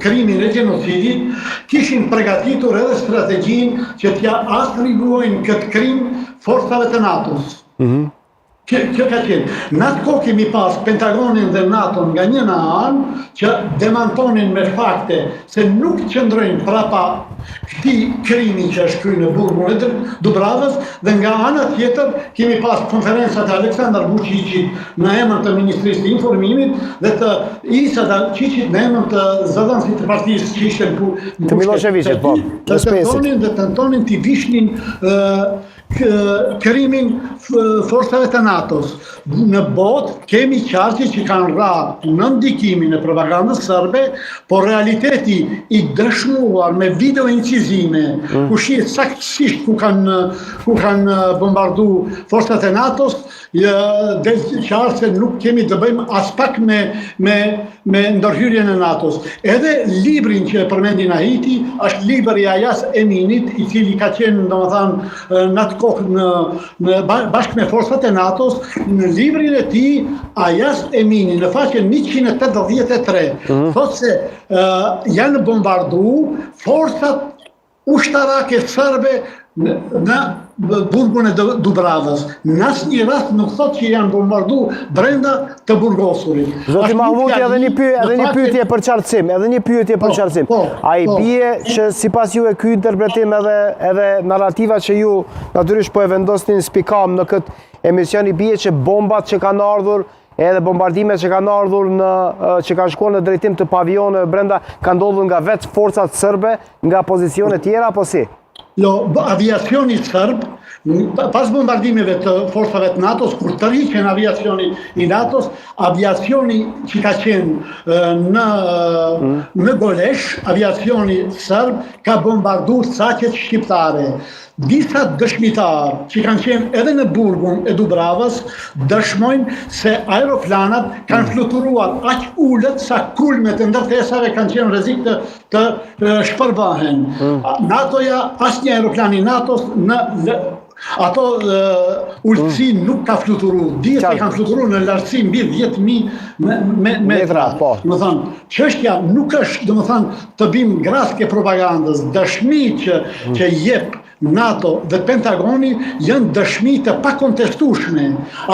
krimin e gjenocidit, kishin përgatitur edhe strategjinë që t'ja atribujnë këtë krim forcave të NATO-s. Kjo ka qenë. Në atë kohë kemi pas Pentagonin dhe NATO nga njëna anë që demantonin me fakte se nuk qëndrojnë prapa këtij krimi që është kryer në burgun e Dubravës, dhe nga ana tjetër kemi pas konferencat e Aleksandar Vučićit në emër të Ministrisë të Informimit dhe të Isa Dačićit në emër të zëdhënësit të partisë që ishte në të Miloševićit, po, të Spesit. Dhe tentonin t'i vishnin krimin forcave të NATO-s. Në botë kemi qarqe që kanë rrarë në ndikimin e propagandës sërbe, por realiteti i dëshmuar me video incizime, ku shihet saktësisht ku kanë bombardu forcat e NATO-s, dhe qartë se nuk kemi të bëjmë as pak me ndërhyrjen e NATO-s. Edhe librin që e përmendin Ahiti është libri i Ayaz Eminit, i cili ka qenë, domethënë, në atë kohë bashkë me forcat e NATO-s. Në librin e tij Ayaz Emini në faqen 183 thotë se janë bombardu forcat ushtarake serbe në burgun e Dubravës. Në asnjë rast nuk thotë që janë bombardu brenda të burgosurit. Zoti Mahmuti, edhe një pyetje për qartësim, A i bie që sipas juve ky interpretim edhe narrativa që ju natyrisht po e vendosni spikam në këtë emision, i bie që bombat që kanë ardhur edhe bombardimet që kanë ardhur që kanë shkuar në drejtim të pavioneve brenda kanë ndodhur nga vetë forcat serbe, nga pozicione tjera, apo si? Jo, aviacioni sërb, pas bombardimeve të forcave të NATO-s, kur të rriqen aviacioni i NATO-s, aviacioni që ka qenë në Golesh, aviacioni sërb, ka bombardu saqet shqiptare. Disa dëshmitar që kanë qenë edhe në burgun e Dubravës dëshmojnë se aeroplanat kanë fluturuar aq ulët sa kulmet e ndërtesave kanë qenë rrezik të shpërbahen. NATO-ja, asnjë aeroplan i NATO-s ato ulësi nuk ka fluturu. Dihet se kanë fluturu në lartësi mbi 10.000 metra. Më thënë, çështja nuk është, domethënë, të bim graske propagandës. Dëshmi që jep NATO dhe Pentagoni janë dëshmi të pakontestueshme.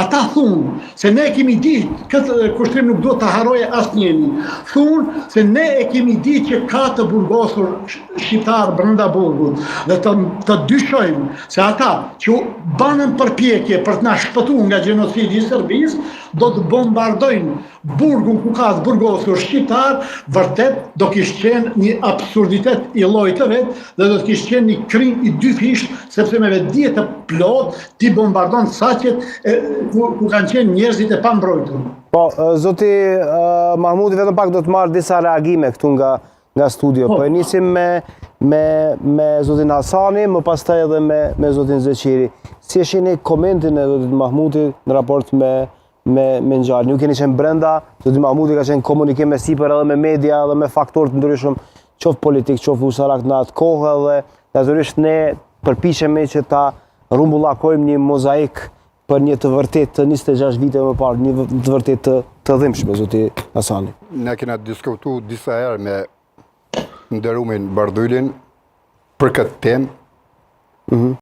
Ata thunë se ne kemi ditë, këtë kushtrim nuk duhet të harroje asnjëri. Thunë se ne e kemi ditë që ka të burgosur shqiptar brenda burgut dhe të dyshojmë se ata që banën përpjekje për të na shpëtuar nga gjenocidi i Serbisë do të bombardojnë burgun ku ka të burgosur shqiptar, vërtet do kishte qenë një absurditet i llojit të vet dhe do të kishte qenë një krim i dy fisht, sepse me vetdije të plot ti bombardon saqet ku kanë qenë njerëzit e pambrojtur. Po, zoti Mahmuti, vetëm pak do të marr disa reagime këtu nga studio. Po e nisim me zotin Hasani, më pastaj edhe me zotin Zeqiri. Si e shihni komentin e zotit Mahmuti në raport me ngjarjen? Ju keni qenë brenda, zoti Mahmuti ka qenë komunikim me sipër edhe me media dhe me faktorë të ndryshëm, qoftë politik, qoftë ushtarak në atë kohë, dhe natyrisht ne përpiqemi që ta rumbullakojmë një mozaik për një të vërtet të 26 vite më parë, një të vërtet të dhimbshme, zoti Hasani. Ne kena diskutuar disa herë me nderumin Bardhyllin për këtë temë.